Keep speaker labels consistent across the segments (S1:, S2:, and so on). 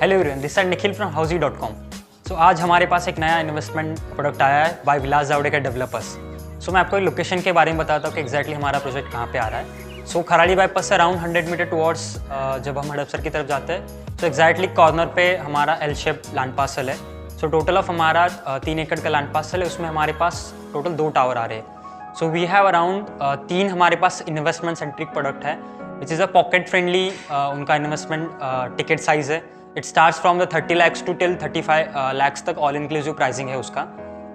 S1: Hello everyone, this is Nikhil from housey.com। सो आज हमारे पास एक नया इन्वेस्टमेंट प्रोडक्ट आया है बाय विलास जावड़ेकर डेवलपर्स। सो मैं आपको लोकेशन के बारे में बताता हूँ कि एग्जैक्टली हमारा प्रोजेक्ट कहाँ पे आ रहा है। सो खराड़ी बाईपास से अराउंड 100 मीटर टुवर्ड्स जब हम हड़पसर की तरफ जाते हैं तो एग्जैक्टली कॉर्नर पे हमारा एल शेप लैंड पार्सल है। सो टोटल ऑफ हमारा 3 एकड़ का लैंड पार्सल है, उसमें हमारे पास टोटल 2 टावर आ रहे हैं। सो वी हैव अराउंड 3 हमारे पास इन्वेस्टमेंट सेंट्रिक प्रोडक्ट है which is a pocket friendly. उनका इन्वेस्टमेंट टिकट साइज़ है, it starts from the 30 lakhs to till 35 lakhs तक ऑल इंक्लूसिव प्राइसिंग है उसका।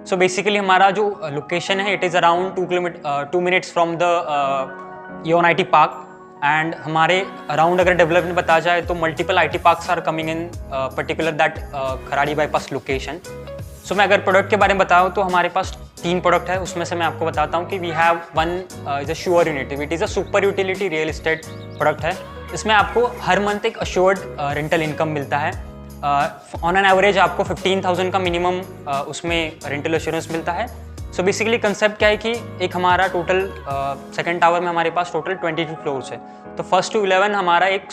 S1: सो बेसिकली हमारा जो लोकेशन है it is around 2 minutes from the Eon I T park. And हमारे around अगर डेवलपमेंट बताया जाए तो multiple I T parks are coming in particular that Kharadi bypass location. So मैं अगर प्रोडक्ट के बारे में बताऊँ तो हमारे पास 3 प्रोडक्ट है, उसमें से मैं आपको बताता हूँ कि we have one is a sure unit, it is a super utility real estate product है। इसमें आपको हर मंथ एक अश्योर्ड रेंटल इनकम मिलता है। ऑन एन एवरेज आपको 15,000 का मिनिमम उसमें रेंटल एश्योरेंस मिलता है। सो बेसिकली कंसेप्ट क्या है कि एक हमारा टोटल सेकंड टावर में हमारे पास टोटल 22 फ्लोर्स है। तो फर्स्ट टू 11 हमारा एक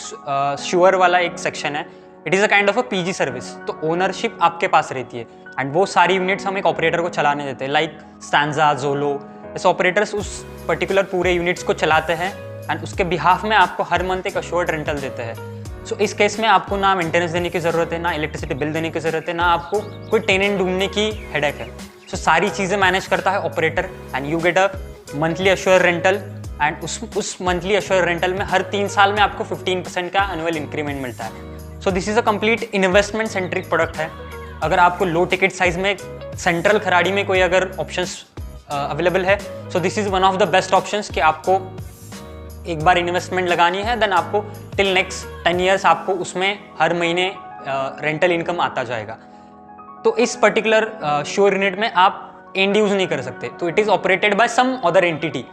S1: श्योर वाला एक सेक्शन है। It is a kind of a PG service, तो ओनरशिप आपके पास रहती है एंड वो सारी यूनिट्स हम एक ऑपरेटर को चलाने देते हैं, लाइक स्टैंजा, जोलो। ऐसे ऑपरेटर्स उस पर्टिकुलर पूरे यूनिट्स को चलाते हैं एंड उसके बिहाफ में आपको हर मंथ एक अश्योर्ड रेंटल देते हैं। सो इस केस में आपको ना मेंटेनेंस देने की ज़रूरत है, ना इलेक्ट्रिसिटी बिल देने की ज़रूरत है, ना आपको कोई टेनेंट ढूंढने की हेडेक है। सो सारी चीज़ें मैनेज करता है operator and you get a monthly assure rental. And उस मंथली अश्योर रेंटल में हर 3 साल में आपको 15% का एनुअल इंक्रीमेंट मिलता है। So this is a complete investment centric product है। अगर आपको लो टिकट साइज में सेंट्रल खराड़ी में कोई अगर ऑप्शंस अवेलेबल है, so this is one of the best options कि आपको एक बार इन्वेस्टमेंट लगानी है देन आपको टिल नेक्स्ट 10 years आपको उसमें हर महीने रेंटल इनकम आता जाएगा। तो इस पर्टिकुलर श्योर यूनिट में आप एंड यूज नहीं कर सकते, तो it is operated by some other entity.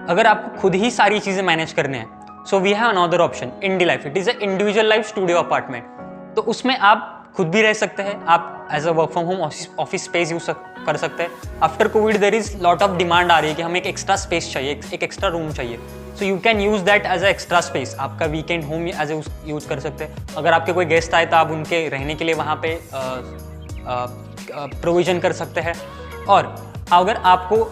S1: अगर आपको खुद ही सारी चीज़ें मैनेज करने हैं, so we have another option indie life. It is a individual life studio apartment. तो उसमें आप खुद भी रह सकते हैं, आप as a work from home office space use कर सकते हैं। After Covid there is lot of demand आ रही है कि हमें एक एक्स्ट्रा स्पेस चाहिए, एक एक्स्ट्रा रूम चाहिए। So you can use that as a extra space. आपका weekend home as a use कर सकते हैं। अगर आपके कोई गेस्ट आए तो आप उनके रहने के लिए वहाँ पे प्रोविज़न कर सकते हैं। और अगर आपको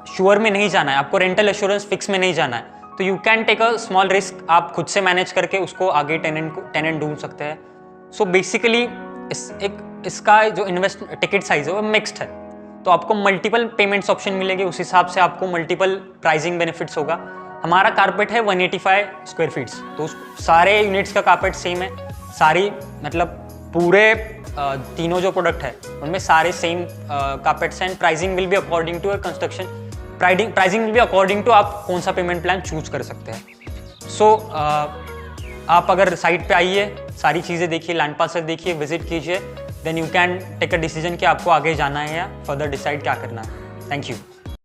S1: श्योर में नहीं जाना है, आपको रेंटल एश्योरेंस फिक्स में नहीं जाना है, तो you can take a small risk. आप खुद से मैनेज करके उसको आगे टेनेंट ढूंढ सकते हैं। सो बेसिकली इसका जो इन्वेस्ट टिकट साइज है वो मिक्स्ड है, तो आपको मल्टीपल पेमेंट्स ऑप्शन मिलेंगे, उस हिसाब से आपको मल्टीपल प्राइसिंग बेनिफिट्स होगा। हमारा कारपेट है 185 स्क्वायर फीट्स, तो सारे यूनिट्स का कारपेट सेम है। सारी मतलब पूरे तीनों जो प्रोडक्ट है उनमें सारे सेम कारपेट्स हैं। Pricing will be according to construction, pricing will be according to आप कौन सा पेमेंट प्लान चूज कर सकते हैं। सो आप अगर साइट पे आइए, सारी चीज़ें देखिए, लैंड पार्सल देखिए, विजिट कीजिए, then you can take a decision कि आपको आगे जाना है या फर्दर डिसाइड क्या करना है। Thank you.